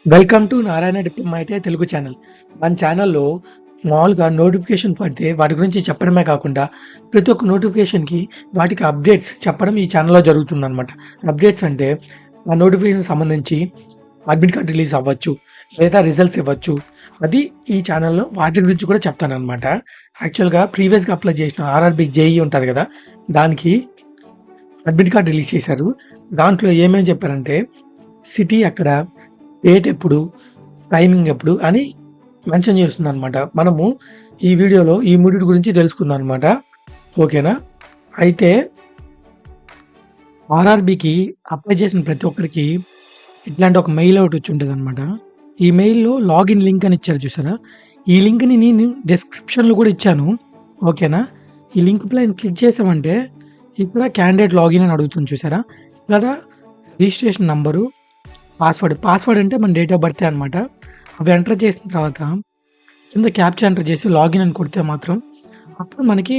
Welcome to Narayana diploma ITI Telugu channel. మన ఛానల్‌లో మామూలుగా నోటిఫికేషన్ పడితే వాటి గురించి చెప్పడమే కాకుండా, ప్రతి ఒక్క నోటిఫికేషన్‌కి వాటికి అప్డేట్స్ చెప్పడం ఈ ఛానల్‌లో జరుగుతుందనమాట. అప్డేట్స్ అంటే ఆ నోటిఫికేషన్ సంబంధించి అడ్మిట్ కార్డ్ రిలీజ్ అవ్వచ్చు, లేదా రిజల్ట్స్ ఇవ్వచ్చు. అది ఈ ఛానల్‌లో వాటి గురించి కూడా చెప్తాననమాట. యాక్చువల్‌గా ప్రీవియస్‌గా అప్లై చేసిన ఆర్ఆర్‌బీ జేఈఈ ఉంటది కదా! దానికి అడ్మిట్ కార్డ్ రిలీజ్ చేశారు. దాంట్లో ఏమేమి చెప్పారంటే సిటీ ఎక్కడ, డేట్ ఎప్పుడు, టైమింగ్ ఎప్పుడు అని మెన్షన్ చేస్తుందనమాట. మనము ఈ వీడియోలో ఈ మూడిటి గురించి తెలుసుకుందాం అనమాట. ఓకేనా? అయితే ఆర్ఆర్‌బీకి అప్లై చేసిన ప్రతి ఒక్కరికి ఇట్లాంటి ఒక మెయిల్ ఒకటి వచ్చి ఉంటదనమాట. ఈ మెయిల్‌లో లాగిన్ లింక్ అని ఇచ్చారు చూసారా? ఈ లింక్‌ని నేను డిస్క్రిప్షన్‌లో కూడా ఇచ్చాను. ఓకేనా? ఈ లింక్ పైన క్లిక్ చేసామంటే ఇక్కడ క్యాండిడేట్ లాగిన్ అని అడుగుతుంది చూసారా? ఇక్కడ రిజిస్ట్రేషన్ నంబరు, పాస్వర్డ్ అంటే మన డేట్ ఆఫ్ బర్తే అనమాట. అవి ఎంటర్ చేసిన తర్వాత కింద క్యాప్చా ఎంటర్ చేసి లాగిన్ అని కొడితే మాత్రం అప్పుడు మనకి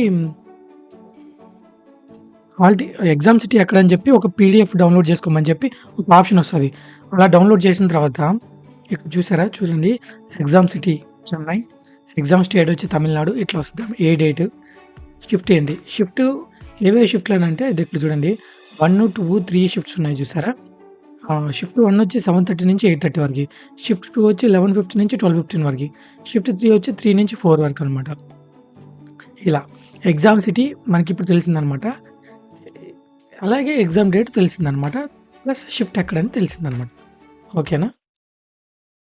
ఎగ్జామ్ సిటీ ఎక్కడని చెప్పి ఒక పీడిఎఫ్ డౌన్లోడ్ చేసుకోమని చెప్పి ఒక ఆప్షన్ వస్తది. అలా డౌన్లోడ్ చేసిన తర్వాత ఇక్కడ చూసారా? చూడండి, exam city Chennai, exam state వచ్చి తమిళనాడు ఇట్లా వస్తది. ఏ డేట్, షిఫ్ట్ ఏంటి, షిఫ్ట్ ఏవే షిఫ్ట్‌లనంటే ఇది ఇక్కడ చూడండి 1, 2, 3 షిఫ్ట్స్ ఉన్నాయి చూసారా? షిఫ్ట్ 1 వచ్చి 7:30 నుంచి 8:30 వరకి. షిఫ్ట్ 2 వచ్చి 11:50 నుంచి 12:15 వరకి. షిఫ్ట్ 3 వచ్చి 3 నుంచి 4 వరకు అనమాట. ఇలా ఎగ్జామ్ సిటీ మనకిప్పుడు తెలిసిందనమాట. అలాగే ఎగ్జామ్ డేట్ తెలిసిందనమాట. ప్లస్ షిఫ్ట్ ఎక్కడని తెలిసిందనమాట. ఓకేనా?